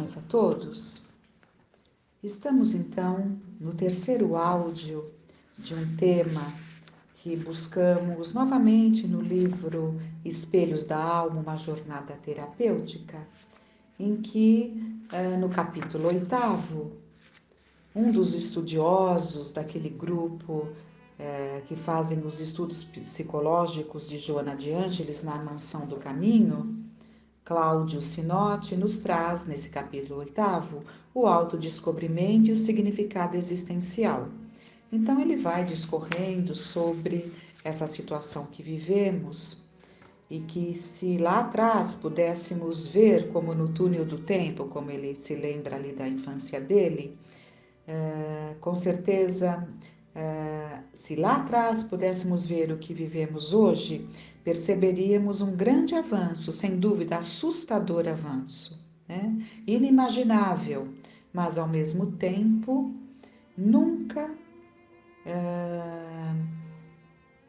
dias a todos. Estamos então no terceiro áudio de um tema que buscamos novamente no livro Espelhos da Alma, uma jornada terapêutica, em que no capítulo 8º, um dos estudiosos daquele grupo que fazem os estudos psicológicos de Joana de Ângeles na Mansão do Caminho, Cláudio Sinotti, nos traz, nesse capítulo 8º, o autodescobrimento e o significado existencial. Então, ele vai discorrendo sobre essa situação que vivemos e que, se lá atrás pudéssemos ver, como no túnel do tempo, como ele se lembra ali da infância dele, com certeza, se lá atrás pudéssemos ver o que vivemos hoje, perceberíamos um grande avanço, sem dúvida, assustador avanço, né? Inimaginável, mas ao mesmo tempo nunca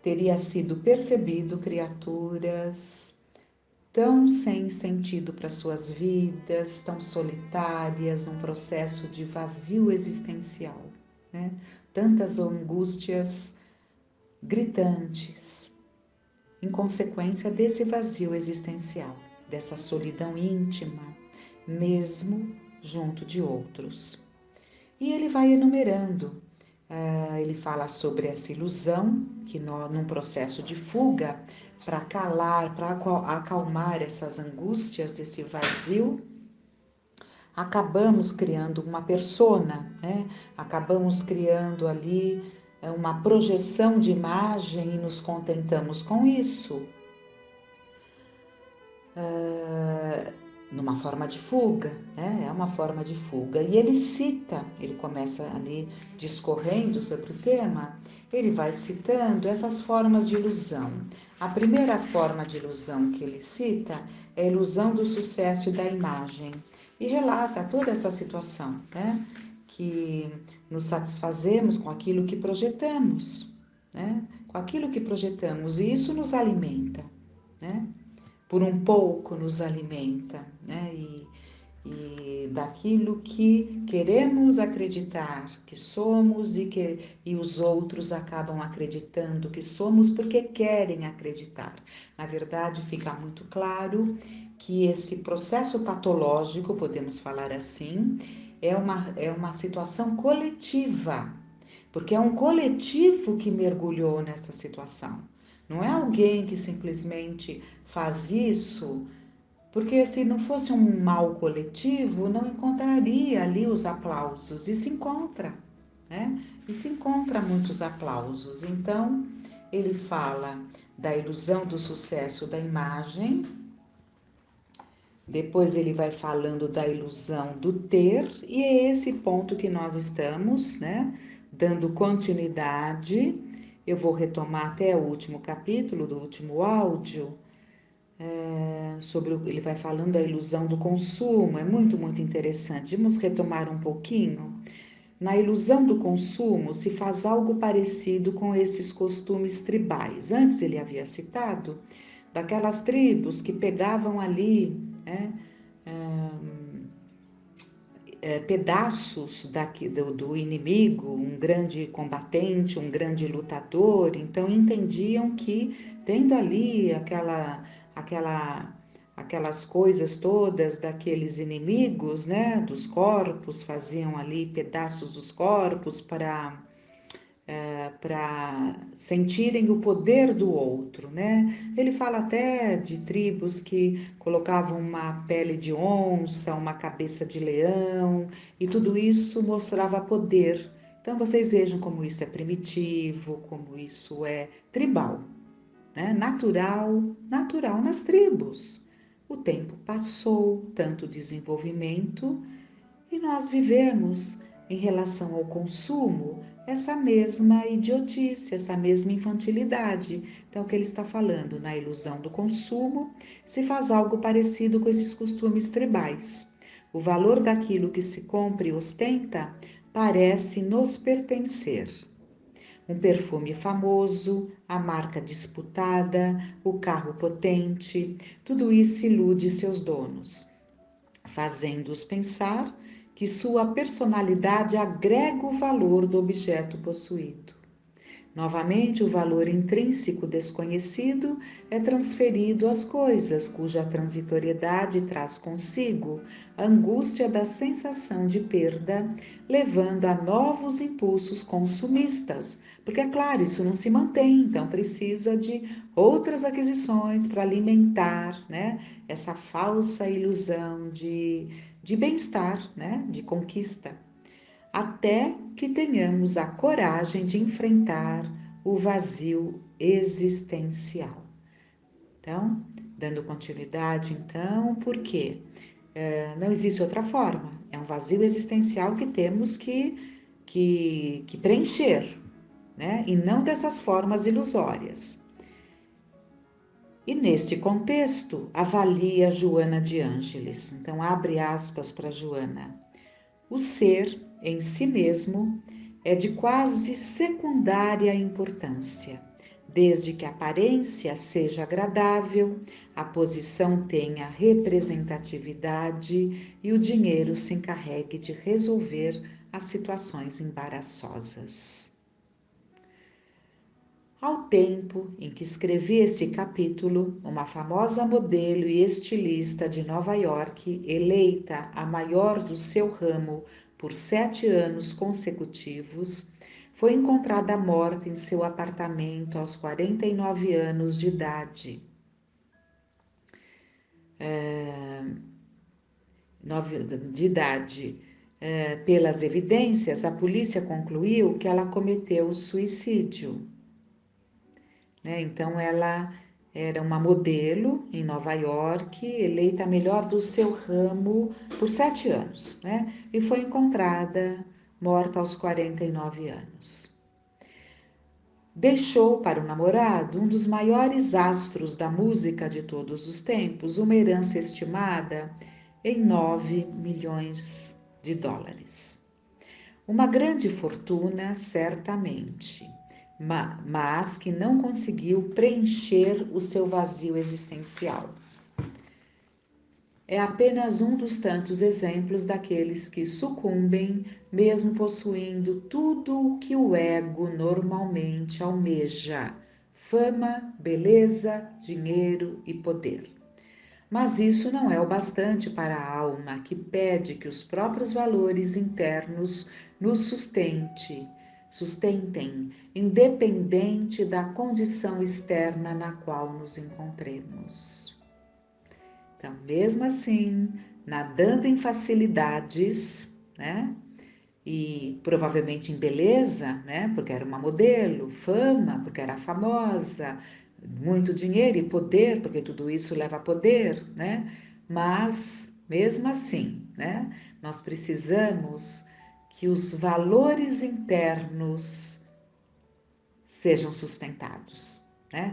teria sido percebido criaturas tão sem sentido para suas vidas, tão solitárias, um processo de vazio existencial, né? Tantas angústias gritantes, em consequência desse vazio existencial, dessa solidão íntima, mesmo junto de outros. E ele vai enumerando, ele fala sobre essa ilusão, que num processo de fuga, para calar, para acalmar essas angústias desse vazio, acabamos criando uma persona, né? Acabamos criando ali uma projeção de imagem e nos contentamos com isso, numa forma de fuga, né? É uma forma de fuga. E ele cita, ele começa ali discorrendo sobre o tema, ele vai citando essas formas de ilusão. A primeira forma de ilusão que ele cita é a ilusão do sucesso e da imagem. E relata toda essa situação, né? Que nos satisfazemos com aquilo que projetamos, né? Com aquilo que projetamos, e isso nos alimenta, né? Por um pouco nos alimenta, né? E daquilo que queremos acreditar que somos e os outros acabam acreditando que somos porque querem acreditar. Na verdade, fica muito claro que esse processo patológico, podemos falar assim, é uma situação coletiva, porque é um coletivo que mergulhou nessa situação. Não é alguém que simplesmente faz isso, porque se não fosse um mal coletivo, não encontraria ali os aplausos, e se encontra, né? E se encontra muitos aplausos. Então, ele fala da ilusão do sucesso da imagem, depois ele vai falando da ilusão do ter, e é esse ponto que nós estamos, né? Dando continuidade. Eu vou retomar até o último capítulo do último áudio, ele vai falando da ilusão do consumo, é muito, muito interessante. Vamos retomar um pouquinho. Na ilusão do consumo se faz algo parecido com esses costumes tribais. Antes ele havia citado daquelas tribos que pegavam ali, né, pedaços do inimigo, um grande combatente, um grande lutador, então entendiam que tendo ali aquelas coisas todas daqueles inimigos, né, dos corpos, faziam ali pedaços dos corpos para sentirem o poder do outro, né? Ele fala até de tribos que colocavam uma pele de onça, uma cabeça de leão, e tudo isso mostrava poder. Então vocês vejam como isso é primitivo, como isso é tribal, né? Natural nas tribos. O tempo passou, tanto desenvolvimento, e nós vivemos, em relação ao consumo, essa mesma idiotice, essa mesma infantilidade. Então, o que ele está falando? Na ilusão do consumo, se faz algo parecido com esses costumes tribais. O valor daquilo que se compra e ostenta parece nos pertencer. Um perfume famoso, a marca disputada, o carro potente, tudo isso ilude seus donos. fazendo-os pensar que sua personalidade agrega o valor do objeto possuído. Novamente, o valor intrínseco desconhecido é transferido às coisas, cuja transitoriedade traz consigo a angústia da sensação de perda, levando a novos impulsos consumistas. Porque, é claro, isso não se mantém, então precisa de outras aquisições para alimentar, né, essa falsa ilusão de bem-estar, né, de conquista, até que tenhamos a coragem de enfrentar o vazio existencial. Então, dando continuidade, então, por quê? Não existe outra forma. É um vazio existencial que temos que preencher, né? E não dessas formas ilusórias. E neste contexto, avalia Joana de Ângeles. Então, abre aspas para Joana. O ser, em si mesmo, é de quase secundária importância, desde que a aparência seja agradável, a posição tenha representatividade e o dinheiro se encarregue de resolver as situações embaraçosas. Ao tempo em que escrevi este capítulo, uma famosa modelo e estilista de Nova York, eleita a maior do seu ramo por 7 anos consecutivos, foi encontrada morta em seu apartamento aos 49 anos de idade. Pelas evidências, a polícia concluiu que ela cometeu suicídio. Então, ela era uma modelo em Nova York, eleita a melhor do seu ramo por 7 anos, né? E foi encontrada morta aos 49 anos. Deixou para o namorado um dos maiores astros da música de todos os tempos, uma herança estimada em 9 milhões de dólares. Uma grande fortuna, certamente, mas que não conseguiu preencher o seu vazio existencial. É apenas um dos tantos exemplos daqueles que sucumbem, mesmo possuindo tudo o que o ego normalmente almeja: fama, beleza, dinheiro e poder. Mas isso não é o bastante para a alma que pede que os próprios valores internos nos sustentem, independente da condição externa na qual nos encontremos. Então, mesmo assim, nadando em facilidades, né? E provavelmente em beleza, né? Porque era uma modelo, fama, porque era famosa, muito dinheiro e poder, porque tudo isso leva a poder, né? Mas, mesmo assim, né? Nós precisamos que os valores internos sejam sustentados, né?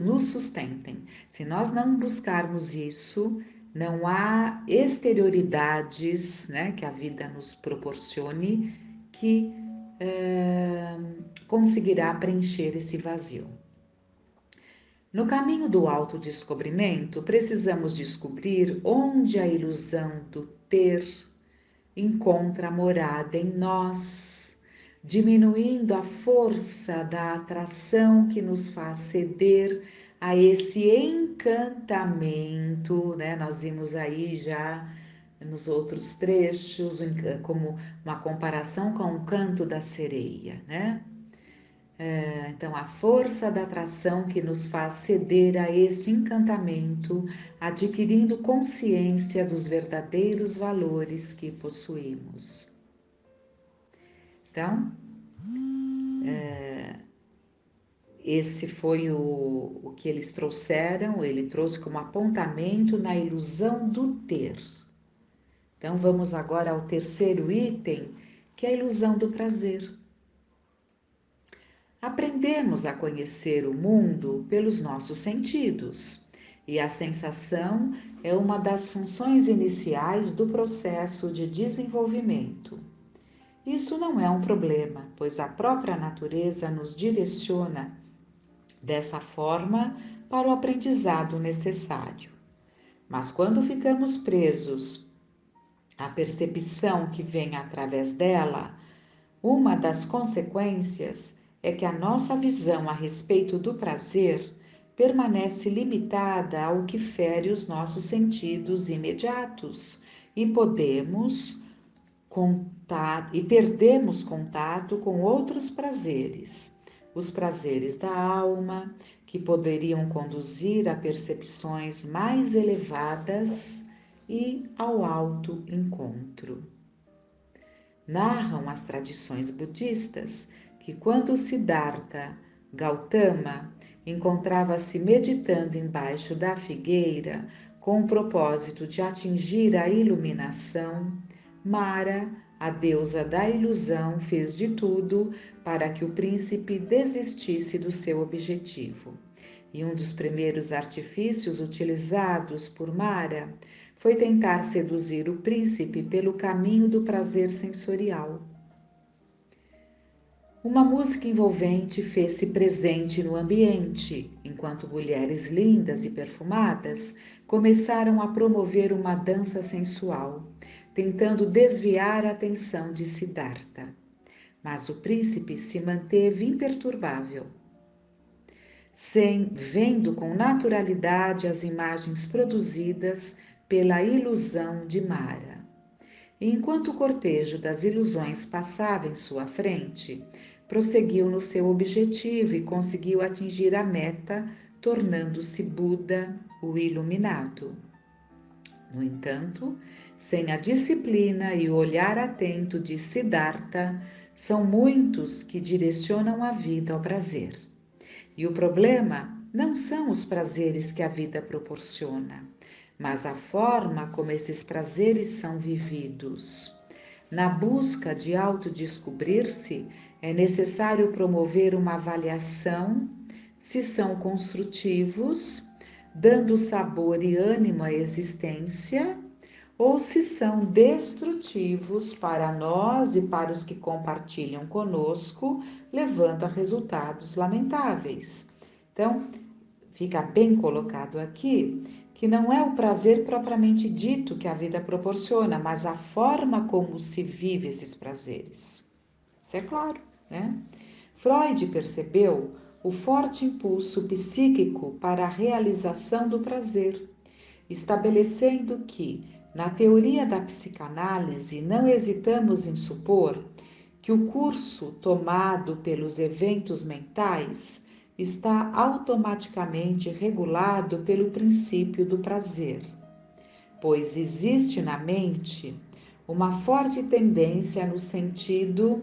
Nos sustentem. Se nós não buscarmos isso, não há exterioridades, né, que a vida nos proporcione que conseguirá preencher esse vazio. No caminho do autodescobrimento, precisamos descobrir onde a ilusão do ter encontra morada em nós, diminuindo a força da atração que nos faz ceder a esse encantamento, né? Nós vimos aí já nos outros trechos como uma comparação com o canto da sereia, né? Então, a força da atração que nos faz ceder a este encantamento, adquirindo consciência dos verdadeiros valores que possuímos. Então, esse foi o que eles trouxeram, ele trouxe como apontamento na ilusão do ter. Então, vamos agora ao terceiro item, que é a ilusão do prazer. Aprendemos a conhecer o mundo pelos nossos sentidos, e a sensação é uma das funções iniciais do processo de desenvolvimento. Isso não é um problema, pois a própria natureza nos direciona dessa forma para o aprendizado necessário. Mas quando ficamos presos a percepção que vem através dela, uma das consequências é que a nossa visão a respeito do prazer permanece limitada ao que fere os nossos sentidos imediatos e perdemos contato com outros prazeres, os prazeres da alma, que poderiam conduzir a percepções mais elevadas e ao autoencontro. Narram as tradições budistas que quando Siddhartha Gautama encontrava-se meditando embaixo da figueira com o propósito de atingir a iluminação, Mara, a deusa da ilusão, fez de tudo para que o príncipe desistisse do seu objetivo. E um dos primeiros artifícios utilizados por Mara foi tentar seduzir o príncipe pelo caminho do prazer sensorial. Uma música envolvente fez-se presente no ambiente, enquanto mulheres lindas e perfumadas começaram a promover uma dança sensual, tentando desviar a atenção de Siddhartha. Mas o príncipe se manteve imperturbável, vendo com naturalidade as imagens produzidas pela ilusão de Mara. E enquanto o cortejo das ilusões passava em sua frente, prosseguiu no seu objetivo e conseguiu atingir a meta, tornando-se Buda, o iluminado. No entanto, sem a disciplina e o olhar atento de Siddhartha, são muitos que direcionam a vida ao prazer. E o problema não são os prazeres que a vida proporciona, mas a forma como esses prazeres são vividos. Na busca de autodescobrir-se, é necessário promover uma avaliação se são construtivos, dando sabor e ânimo à existência, ou se são destrutivos para nós e para os que compartilham conosco, levando a resultados lamentáveis. Então, fica bem colocado aqui que não é o prazer propriamente dito que a vida proporciona, mas a forma como se vive esses prazeres. Isso é claro, né? Freud percebeu o forte impulso psíquico para a realização do prazer, estabelecendo que, na teoria da psicanálise, não hesitamos em supor que o curso tomado pelos eventos mentais está automaticamente regulado pelo princípio do prazer, pois existe na mente uma forte tendência no sentido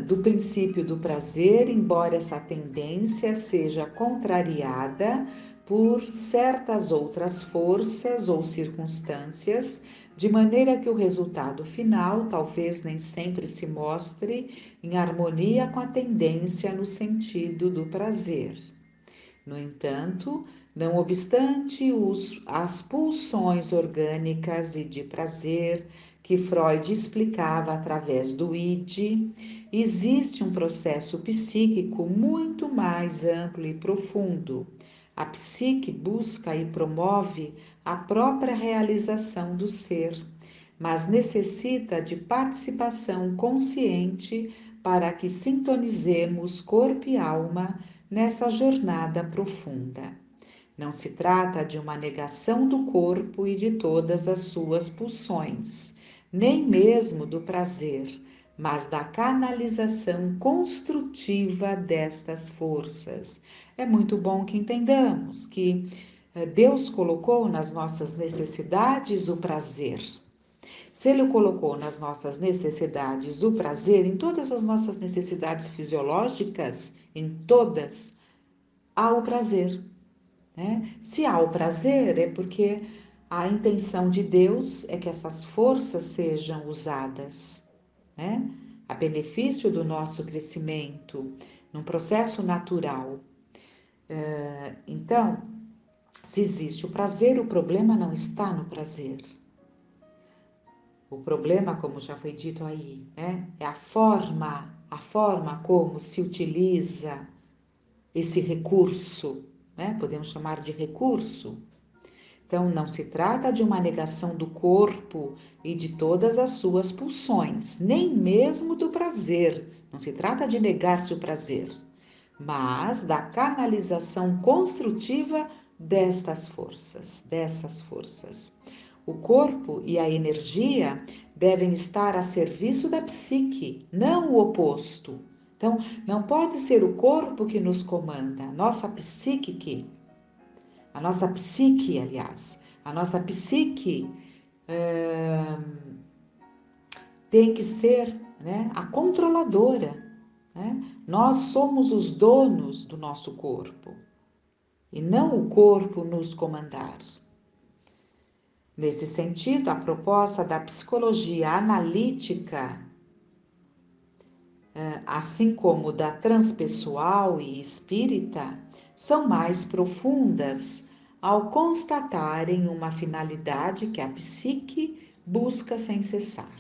do princípio do prazer, embora essa tendência seja contrariada por certas outras forças ou circunstâncias, de maneira que o resultado final talvez nem sempre se mostre em harmonia com a tendência no sentido do prazer. No entanto, não obstante as pulsões orgânicas e de prazer que Freud explicava através do id, existe um processo psíquico muito mais amplo e profundo. A psique busca e promove a própria realização do ser, mas necessita de participação consciente para que sintonizemos corpo e alma nessa jornada profunda. Não se trata de uma negação do corpo e de todas as suas pulsões, nem mesmo do prazer, mas da canalização construtiva destas forças. É muito bom que entendamos que Deus colocou nas nossas necessidades o prazer. Se Ele colocou nas nossas necessidades o prazer, em todas as nossas necessidades fisiológicas, em todas, há o prazer. Né? Se há o prazer, é porque a intenção de Deus é que essas forças sejam usadas, né? A benefício do nosso crescimento, num processo natural. Então, se existe o prazer, o problema não está no prazer. O problema, como já foi dito aí, né, é a forma como se utiliza esse recurso, né? Podemos chamar de recurso. Então, não se trata de uma negação do corpo e de todas as suas pulsões, nem mesmo do prazer. Não se trata de negar-se o prazer, mas da canalização construtiva dessas forças. O corpo e a energia devem estar a serviço da psique, não o oposto. Então, não pode ser o corpo que nos comanda, a nossa psique, aliás, a nossa psique tem que ser, né, a controladora, né? Nós somos os donos do nosso corpo e não o corpo nos comandar. Nesse sentido, a proposta da psicologia analítica, assim como da transpessoal e espírita, são mais profundas ao constatarem uma finalidade que a psique busca sem cessar.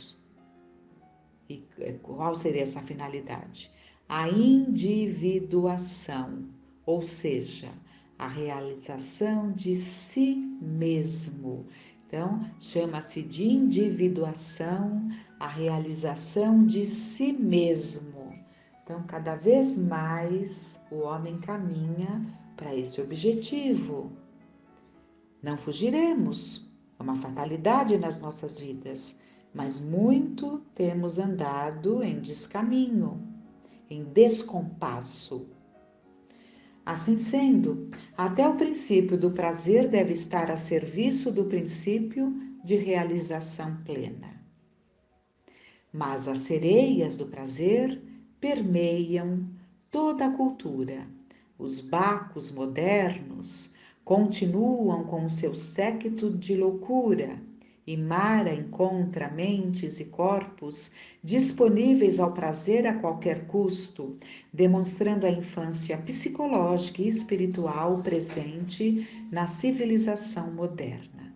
E qual seria essa finalidade? A individuação, ou seja, a realização de si mesmo. Então, chama-se de individuação, a realização de si mesmo. Então, cada vez mais o homem caminha para esse objetivo. Não fugiremos, é uma fatalidade nas nossas vidas, mas muito temos andado em descaminho, em descompasso. Assim sendo, até o princípio do prazer deve estar a serviço do princípio de realização plena. Mas as sereias do prazer permeiam toda a cultura. Os bacos modernos continuam com o seu séquito de loucura, e Mara encontra mentes e corpos disponíveis ao prazer a qualquer custo, demonstrando a infância psicológica e espiritual presente na civilização moderna.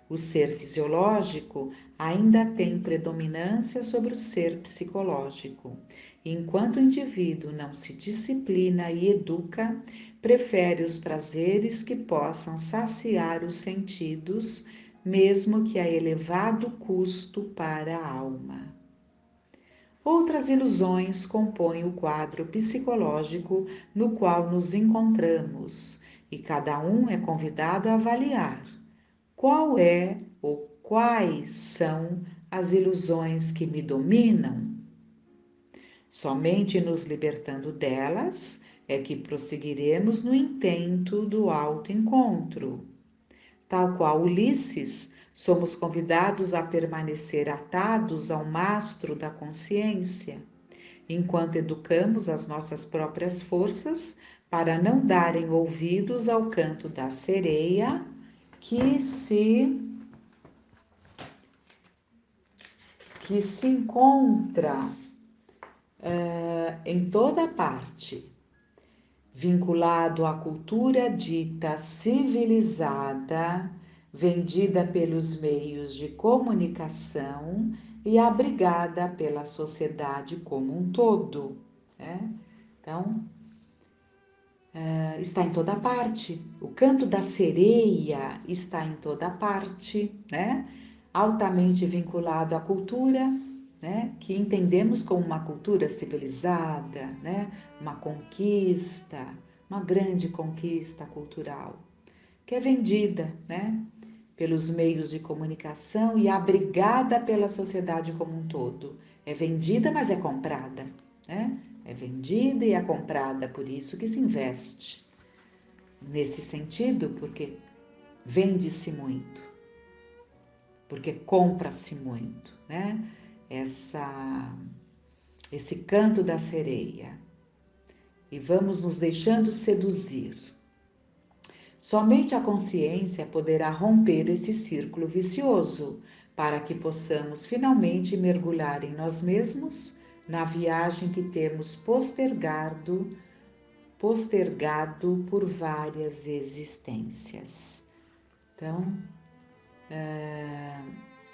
O ser fisiológico ainda tem predominância sobre o ser psicológico. E enquanto o indivíduo não se disciplina e educa, prefere os prazeres que possam saciar os sentidos, mesmo que a elevado custo para a alma. Outras ilusões compõem o quadro psicológico no qual nos encontramos, e cada um é convidado a avaliar qual é ou quais são as ilusões que me dominam. Somente nos libertando delas é que prosseguiremos no intento do autoencontro. Tal qual Ulisses, somos convidados a permanecer atados ao mastro da consciência, enquanto educamos as nossas próprias forças para não darem ouvidos ao canto da sereia que se encontra em toda parte, vinculado à cultura dita civilizada, vendida pelos meios de comunicação e abrigada pela sociedade como um todo, né? Então, está em toda parte. O canto da sereia está em toda parte, né? Altamente vinculado à cultura, né? Que entendemos como uma cultura civilizada, né? Uma conquista, uma grande conquista cultural, que é vendida, né? Pelos meios de comunicação e abrigada pela sociedade como um todo. É vendida, mas é comprada, né? É vendida e é comprada, por isso que se investe nesse sentido, porque vende-se muito, porque compra-se muito, né? Esse canto da sereia. E vamos nos deixando seduzir. Somente a consciência poderá romper esse círculo vicioso, para que possamos finalmente mergulhar em nós mesmos, na viagem que temos postergado por várias existências. Então,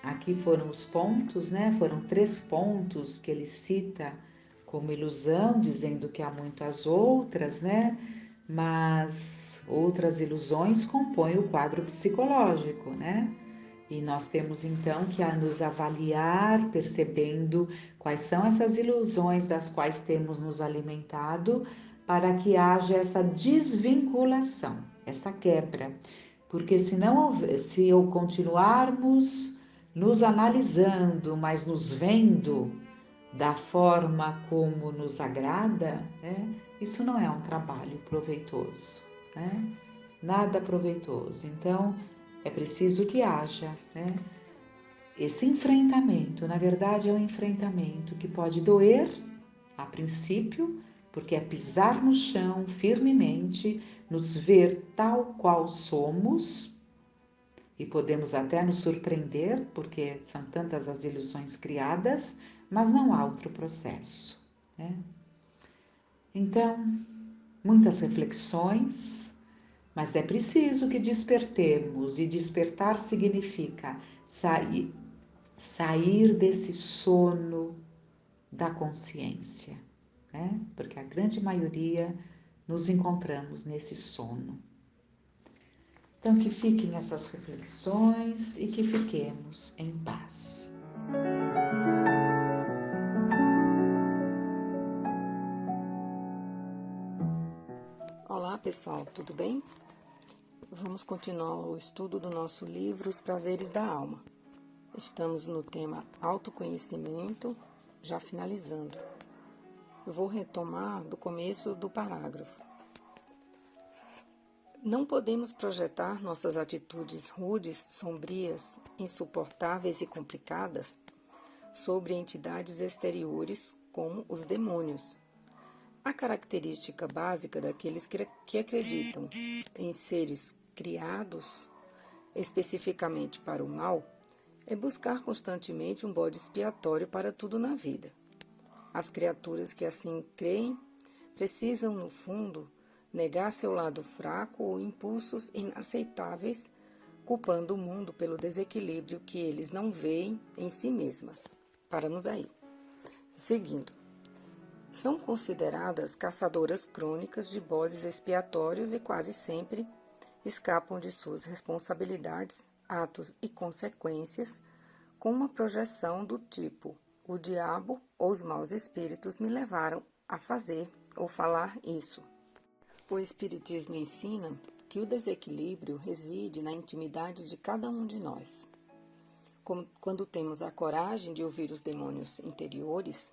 aqui foram os pontos, né? Foram 3 pontos que ele cita como ilusão, dizendo que há muitas outras, né? Mas outras ilusões compõem o quadro psicológico, né? E nós temos então que nos avaliar, percebendo quais são essas ilusões das quais temos nos alimentado, para que haja essa desvinculação, essa quebra. Porque se eu continuarmos nos analisando, mas nos vendo da forma como nos agrada, né? Isso não é um trabalho proveitoso, né? Nada proveitoso. Então, é preciso que haja, né? Esse enfrentamento. Na verdade, é um enfrentamento que pode doer a princípio, porque é pisar no chão firmemente, nos ver tal qual somos, e podemos até nos surpreender, porque são tantas as ilusões criadas, mas não há outro processo, né? Então, muitas reflexões, mas é preciso que despertemos, e despertar significa sair desse sono da consciência, né? Porque a grande maioria nos encontramos nesse sono. Então, que fiquem essas reflexões e que fiquemos em paz. Olá pessoal, tudo bem? Vamos continuar o estudo do nosso livro Os Prazeres da Alma. Estamos no tema autoconhecimento, já finalizando. Eu vou retomar do começo do parágrafo. Não podemos projetar nossas atitudes rudes, sombrias, insuportáveis e complicadas sobre entidades exteriores como os demônios. A característica básica daqueles que acreditam em seres criados especificamente para o mal é buscar constantemente um bode expiatório para tudo na vida. As criaturas que assim creem precisam, no fundo, negar seu lado fraco ou impulsos inaceitáveis, culpando o mundo pelo desequilíbrio que eles não veem em si mesmas. Paramos aí. Seguindo. São consideradas caçadoras crônicas de bodes expiatórios e quase sempre escapam de suas responsabilidades, atos e consequências com uma projeção do tipo: o diabo ou os maus espíritos me levaram a fazer ou falar isso. O Espiritismo ensina que o desequilíbrio reside na intimidade de cada um de nós. Quando temos a coragem de ouvir os demônios interiores,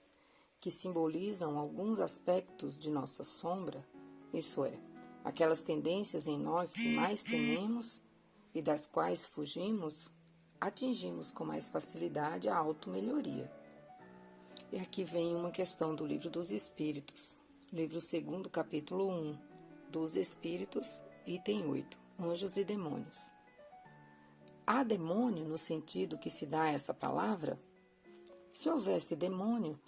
que simbolizam alguns aspectos de nossa sombra, isso é, aquelas tendências em nós que mais tememos e das quais fugimos, atingimos com mais facilidade a auto-melhoria. E aqui vem uma questão do Livro dos Espíritos, livro 2º, capítulo 1, dos Espíritos, item 8, Anjos e Demônios. Há demônio no sentido que se dá a essa palavra? Se houvesse demônio,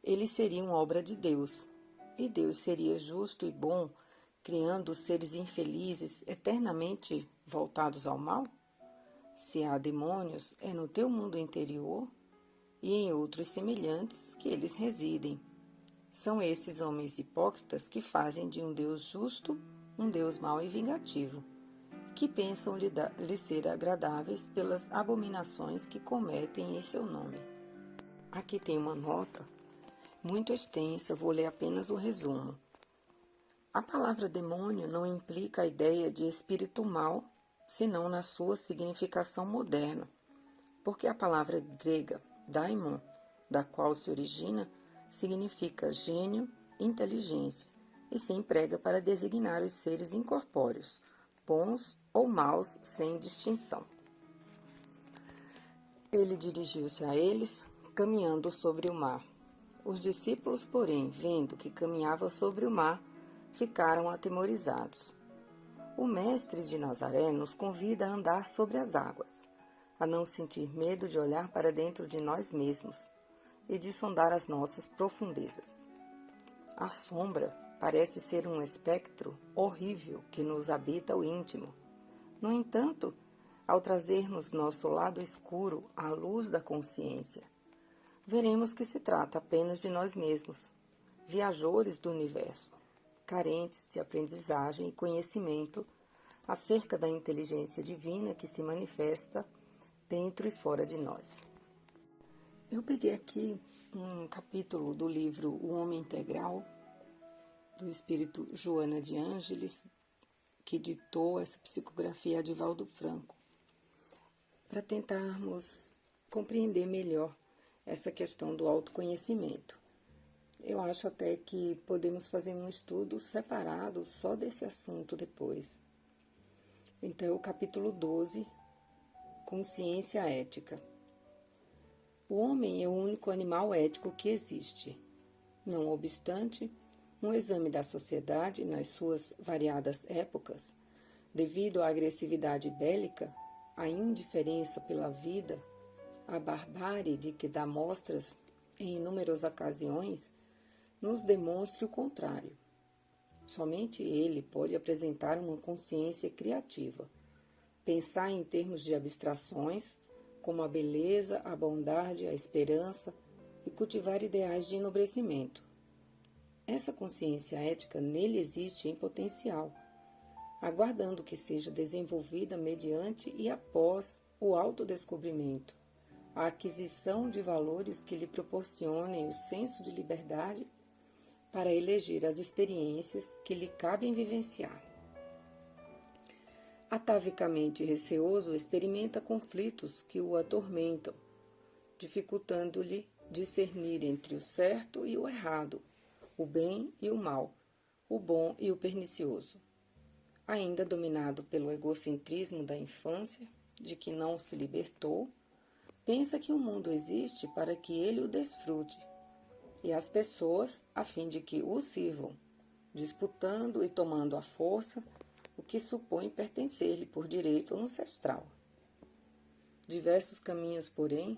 eles seriam obra de Deus, e Deus seria justo e bom, criando seres infelizes eternamente voltados ao mal? Se há demônios, é no teu mundo interior e em outros semelhantes que eles residem. São esses homens hipócritas que fazem de um Deus justo um Deus mau e vingativo, que pensam lhe ser agradáveis pelas abominações que cometem em seu nome. Aqui tem uma nota muito extensa, vou ler apenas o resumo. A palavra demônio não implica a ideia de espírito mau, senão na sua significação moderna, porque a palavra grega daimon, da qual se origina, significa gênio, inteligência, e se emprega para designar os seres incorpóreos, bons ou maus sem distinção. Ele dirigiu-se a eles, caminhando sobre o mar. Os discípulos, porém, vendo que caminhava sobre o mar, ficaram atemorizados. O Mestre de Nazaré nos convida a andar sobre as águas, a não sentir medo de olhar para dentro de nós mesmos e de sondar as nossas profundezas. A sombra parece ser um espectro horrível que nos habita o íntimo. No entanto, ao trazermos nosso lado escuro à luz da consciência, veremos que se trata apenas de nós mesmos, viajores do universo, carentes de aprendizagem e conhecimento acerca da inteligência divina que se manifesta dentro e fora de nós. Eu peguei aqui um capítulo do livro O Homem Integral, do espírito Joana de Ângeles, que ditou essa psicografia a Divaldo Franco, para tentarmos compreender melhor essa questão do autoconhecimento. Eu acho até que podemos fazer um estudo separado só desse assunto depois. Então, o capítulo 12, Consciência Ética. O homem é o único animal ético que existe. Não obstante, um exame da sociedade nas suas variadas épocas, devido à agressividade bélica, à indiferença pela vida, à barbárie de que dá mostras em inúmeras ocasiões, nos demonstre o contrário. Somente ele pode apresentar uma consciência criativa, pensar em termos de abstrações, como a beleza, a bondade, a esperança, e cultivar ideais de enobrecimento. Essa consciência ética nele existe em potencial, aguardando que seja desenvolvida mediante e após o autodescobrimento, a aquisição de valores que lhe proporcionem o senso de liberdade para eleger as experiências que lhe cabem vivenciar. Atavicamente receoso, experimenta conflitos que o atormentam, dificultando-lhe discernir entre o certo e o errado, o bem e o mal, o bom e o pernicioso. Ainda dominado pelo egocentrismo da infância, de que não se libertou, pensa que o mundo existe para que ele o desfrute, e as pessoas a fim de que o sirvam, disputando e tomando à força o que supõe pertencer-lhe por direito ancestral. Diversos caminhos, porém,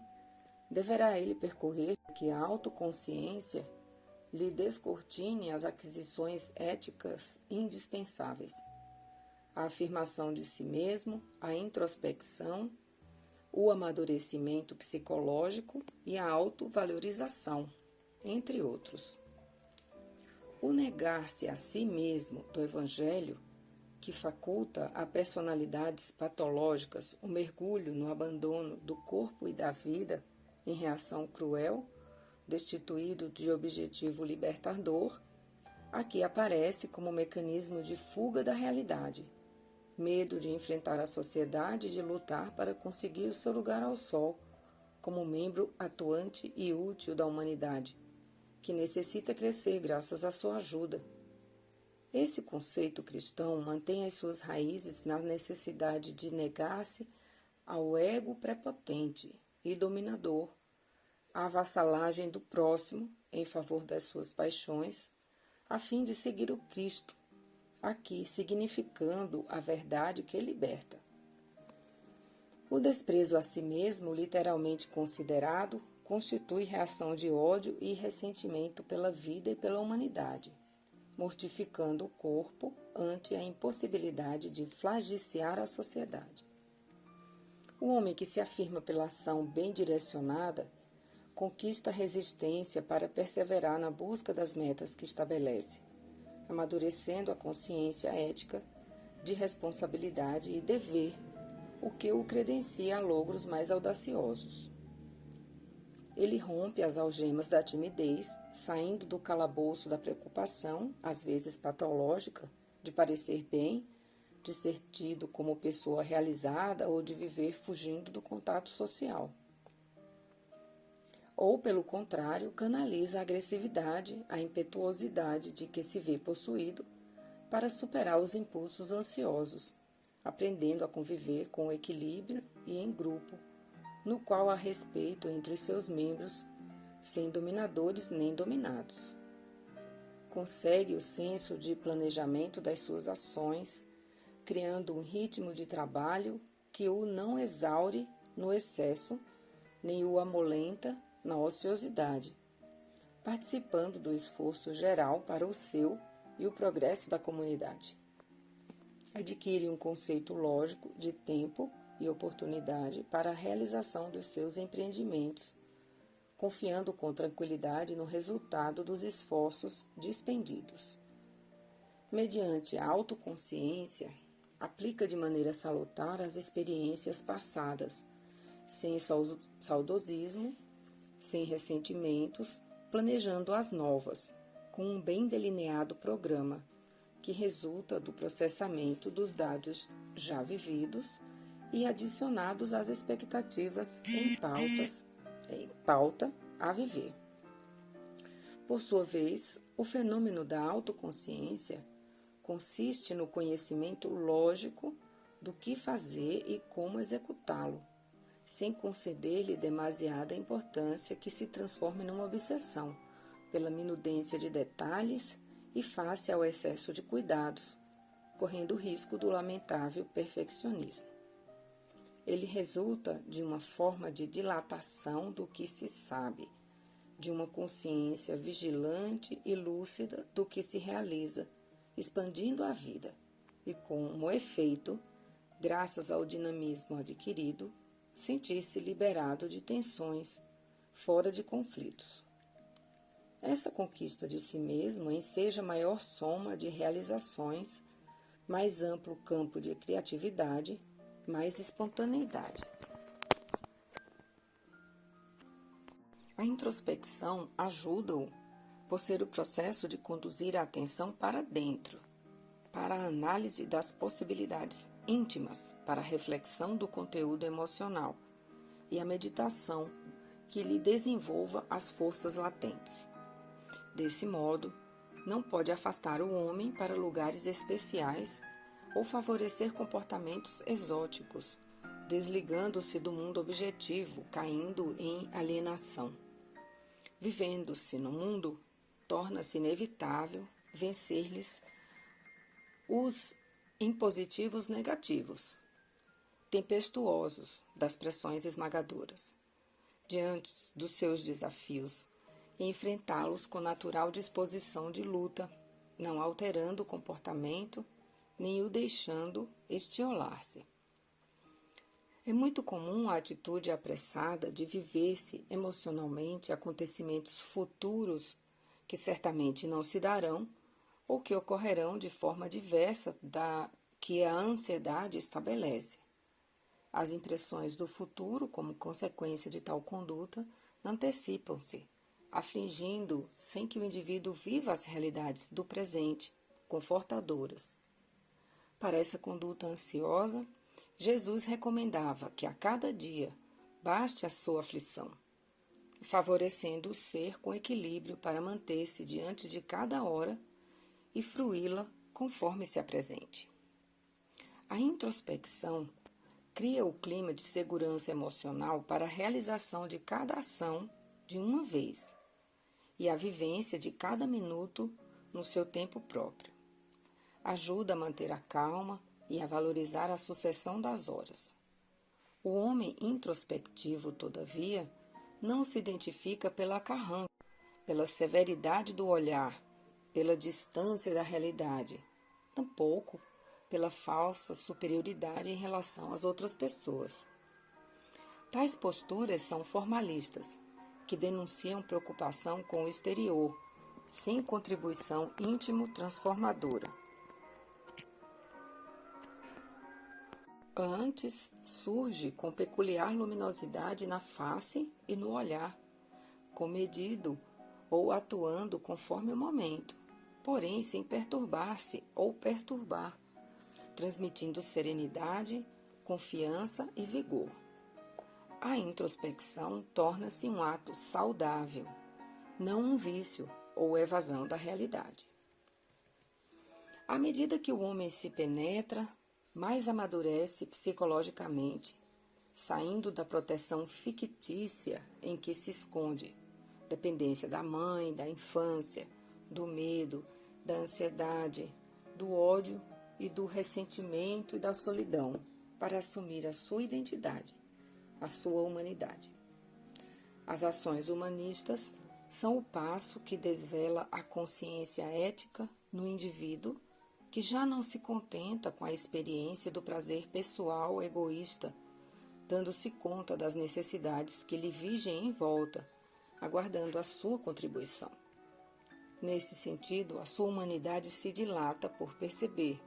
deverá ele percorrer para que a autoconsciência lhe descortine as aquisições éticas indispensáveis, a afirmação de si mesmo, a introspecção, o amadurecimento psicológico e a autovalorização, entre outros. O negar-se a si mesmo do Evangelho, que faculta a personalidades patológicas o mergulho no abandono do corpo e da vida em reação cruel, destituído de objetivo libertador, aqui aparece como mecanismo de fuga da realidade, medo de enfrentar a sociedade e de lutar para conseguir o seu lugar ao sol, como membro atuante e útil da humanidade, que necessita crescer graças à sua ajuda. Esse conceito cristão mantém as suas raízes na necessidade de negar-se ao ego prepotente e dominador, à vassalagem do próximo em favor das suas paixões, a fim de seguir o Cristo, aqui significando a verdade que liberta. O desprezo a si mesmo, literalmente considerado, constitui reação de ódio e ressentimento pela vida e pela humanidade, mortificando o corpo ante a impossibilidade de flagiciar a sociedade. O homem que se afirma pela ação bem direcionada conquista resistência para perseverar na busca das metas que estabelece, amadurecendo a consciência ética de responsabilidade e dever, o que o credencia a logros mais audaciosos. Ele rompe as algemas da timidez, saindo do calabouço da preocupação, às vezes patológica, de parecer bem, de ser tido como pessoa realizada ou de viver fugindo do contato social. Ou, pelo contrário, canaliza a agressividade, a impetuosidade de que se vê possuído para superar os impulsos ansiosos, aprendendo a conviver com equilíbrio e em grupo, no qual há respeito entre os seus membros, sem dominadores nem dominados. Consegue o senso de planejamento das suas ações, criando um ritmo de trabalho que o não exaure no excesso, nem o amolenta na ociosidade, participando do esforço geral para o seu e o progresso da comunidade. Adquire um conceito lógico de tempo e oportunidade para a realização dos seus empreendimentos, confiando com tranquilidade no resultado dos esforços dispendidos. Mediante a autoconsciência, aplica de maneira salutar as experiências passadas, sem saudosismo, sem ressentimentos, planejando as novas, com um bem delineado programa, que resulta do processamento dos dados já vividos e adicionados às expectativas em pauta a viver. Por sua vez, o fenômeno da autoconsciência consiste no conhecimento lógico do que fazer e como executá-lo, sem conceder-lhe demasiada importância que se transforme numa obsessão pela minudência de detalhes e face ao excesso de cuidados, correndo o risco do lamentável perfeccionismo. Ele resulta de uma forma de dilatação do que se sabe, de uma consciência vigilante e lúcida do que se realiza, expandindo a vida, e como efeito, graças ao dinamismo adquirido, sentir-se liberado de tensões, fora de conflitos. Essa conquista de si mesmo enseja maior soma de realizações, mais amplo campo de criatividade, mais espontaneidade. A introspecção ajuda-o por ser o processo de conduzir a atenção para dentro, para a análise das possibilidades íntimas, para a reflexão do conteúdo emocional e a meditação que lhe desenvolva as forças latentes. Desse modo, não pode afastar o homem para lugares especiais ou favorecer comportamentos exóticos, desligando-se do mundo objetivo, caindo em alienação. Vivendo-se no mundo, torna-se inevitável vencer-lhes os impositivos negativos, tempestuosos das pressões esmagadoras, diante dos seus desafios, e enfrentá-los com natural disposição de luta, não alterando o comportamento, nem o deixando estiolar-se. É muito comum a atitude apressada de viver-se emocionalmente acontecimentos futuros que certamente não se darão ou que ocorrerão de forma diversa da que a ansiedade estabelece. As impressões do futuro, como consequência de tal conduta, antecipam-se, afligindo sem que o indivíduo viva as realidades do presente, confortadoras. Para essa conduta ansiosa, Jesus recomendava que a cada dia baste a sua aflição, favorecendo o ser com equilíbrio para manter-se diante de cada hora e fruí-la conforme se apresente. A introspecção cria o clima de segurança emocional para a realização de cada ação de uma vez e a vivência de cada minuto no seu tempo próprio. Ajuda a manter a calma e a valorizar a sucessão das horas. O homem introspectivo, todavia, não se identifica pela carranca, pela severidade do olhar, pela distância da realidade, tampouco pela falsa superioridade em relação às outras pessoas. Tais posturas são formalistas, que denunciam preocupação com o exterior, sem contribuição íntimo-transformadora. Antes, surge com peculiar luminosidade na face e no olhar, comedido ou atuando conforme o momento, porém sem perturbar-se ou perturbar, transmitindo serenidade, confiança e vigor. A introspecção torna-se um ato saudável, não um vício ou evasão da realidade. À medida que o homem se penetra, mais amadurece psicologicamente, saindo da proteção fictícia em que se esconde, dependência da mãe, da infância, do medo, da ansiedade, do ódio e do ressentimento e da solidão, para assumir a sua identidade, a sua humanidade. As ações humanistas são o passo que desvela a consciência ética no indivíduo que já não se contenta com a experiência do prazer pessoal egoísta, dando-se conta das necessidades que lhe vigem em volta, aguardando a sua contribuição. Nesse sentido, a sua humanidade se dilata por perceber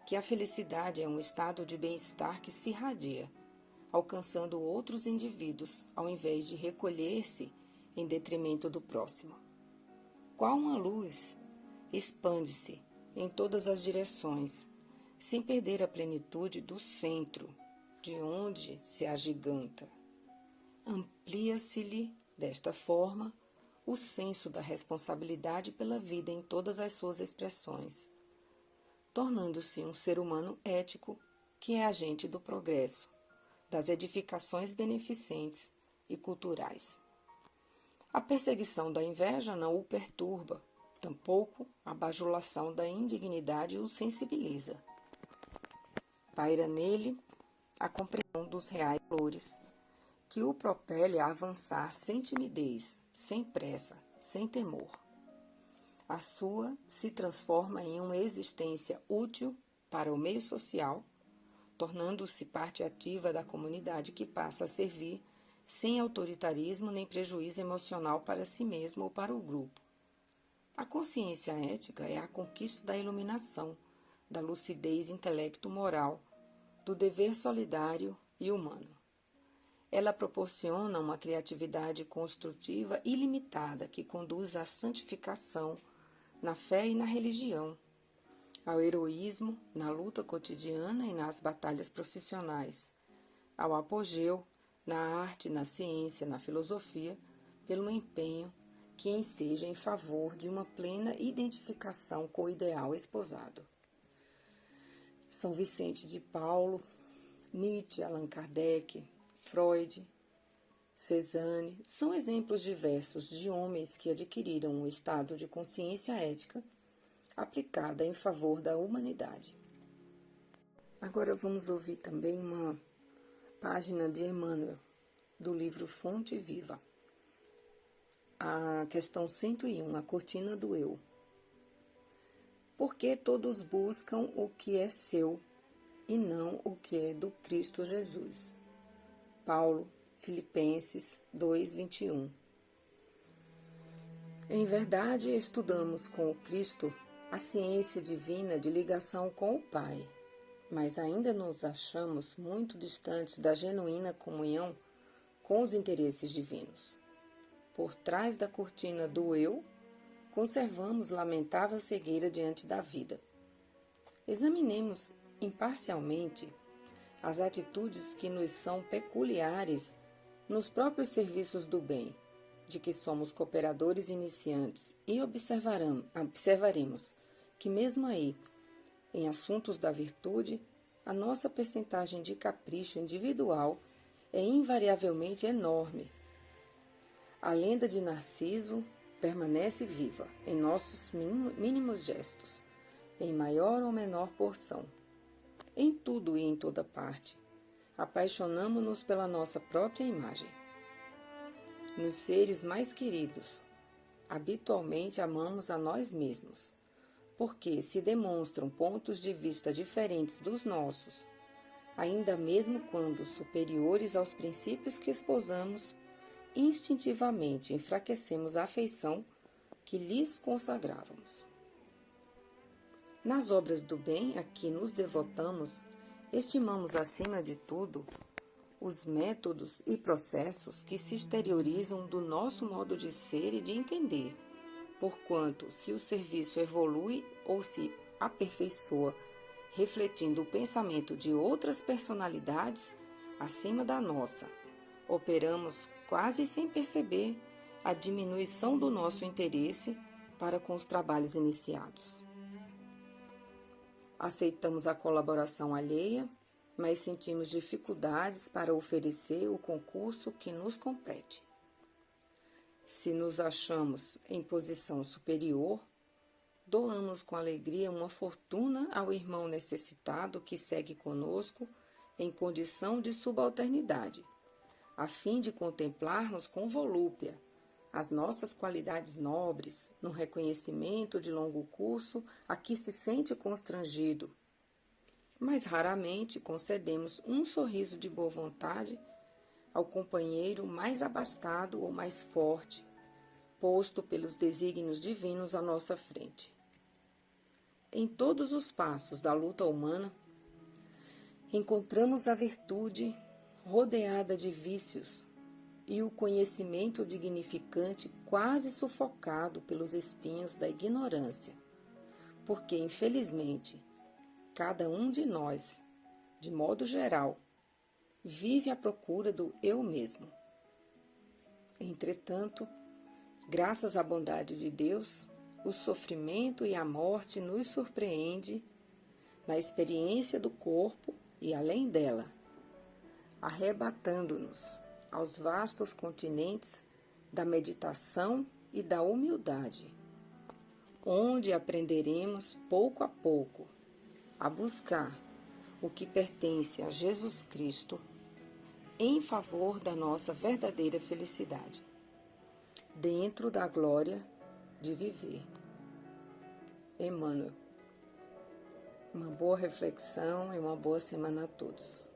que a felicidade é um estado de bem-estar que se irradia, alcançando outros indivíduos, ao invés de recolher-se em detrimento do próximo. Qual uma luz, expande-se em todas as direções, sem perder a plenitude do centro, de onde se agiganta. Amplia-se-lhe, desta forma, o senso da responsabilidade pela vida em todas as suas expressões, tornando-se um ser humano ético que é agente do progresso, das edificações beneficentes e culturais. A perseguição da inveja não o perturba, tampouco a bajulação da indignidade o sensibiliza. Paira nele a compreensão dos reais valores que o propele a avançar sem timidez, sem pressa, sem temor. A sua se transforma em uma existência útil para o meio social, tornando-se parte ativa da comunidade que passa a servir sem autoritarismo nem prejuízo emocional para si mesmo ou para o grupo. A consciência ética é a conquista da iluminação, da lucidez intelecto-moral, do dever solidário e humano. Ela proporciona uma criatividade construtiva ilimitada que conduz à santificação na fé e na religião, ao heroísmo na luta cotidiana e nas batalhas profissionais, ao apogeu na arte, na ciência, na filosofia, pelo empenho que enseja em favor de uma plena identificação com o ideal esposado. São Vicente de Paulo, Nietzsche, Allan Kardec, Freud, Cézanne são exemplos diversos de homens que adquiriram um estado de consciência ética aplicada em favor da humanidade. Agora vamos ouvir também uma página de Emmanuel, do livro Fonte Viva. A questão 101, a cortina do eu. Porque todos buscam o que é seu e não o que é do Cristo Jesus. Paulo, Filipenses 2:21. Em verdade, estudamos com o Cristo a ciência divina de ligação com o Pai, mas ainda nos achamos muito distantes da genuína comunhão com os interesses divinos. Por trás da cortina do eu, conservamos lamentável cegueira diante da vida. Examinemos imparcialmente as atitudes que nos são peculiares nos próprios serviços do bem, de que somos cooperadores iniciantes, e observaremos que mesmo aí, em assuntos da virtude, a nossa percentagem de capricho individual é invariavelmente enorme. A lenda de Narciso permanece viva em nossos mínimos gestos, em maior ou menor porção. Em tudo e em toda parte, apaixonamo-nos pela nossa própria imagem. Nos seres mais queridos, habitualmente amamos a nós mesmos, porque se demonstram pontos de vista diferentes dos nossos, ainda mesmo quando superiores aos princípios que esposamos, instintivamente enfraquecemos a afeição que lhes consagrávamos. Nas obras do bem a que nos devotamos, estimamos acima de tudo os métodos e processos que se exteriorizam do nosso modo de ser e de entender, porquanto, se o serviço evolui ou se aperfeiçoa, refletindo o pensamento de outras personalidades acima da nossa, operamos quase sem perceber a diminuição do nosso interesse para com os trabalhos iniciados. Aceitamos a colaboração alheia, mas sentimos dificuldades para oferecer o concurso que nos compete. Se nos achamos em posição superior, doamos com alegria uma fortuna ao irmão necessitado que segue conosco em condição de subalternidade, a fim de contemplarmos com volúpia as nossas qualidades nobres, no reconhecimento de longo curso a que se sente constrangido. Mas raramente concedemos um sorriso de boa vontade ao companheiro mais abastado ou mais forte, posto pelos desígnios divinos à nossa frente. em todos os passos da luta humana, encontramos a virtude rodeada de vícios e o conhecimento dignificante quase sufocado pelos espinhos da ignorância, porque, infelizmente, cada um de nós, de modo geral, vive à procura do eu mesmo. Entretanto, graças à bondade de Deus, o sofrimento e a morte nos surpreende na experiência do corpo e além dela, arrebatando-nos aos vastos continentes da meditação e da humildade, onde aprenderemos pouco a pouco a buscar o que pertence a Jesus Cristo em favor da nossa verdadeira felicidade, dentro da glória de viver. Emmanuel. Uma boa reflexão e uma boa semana a todos.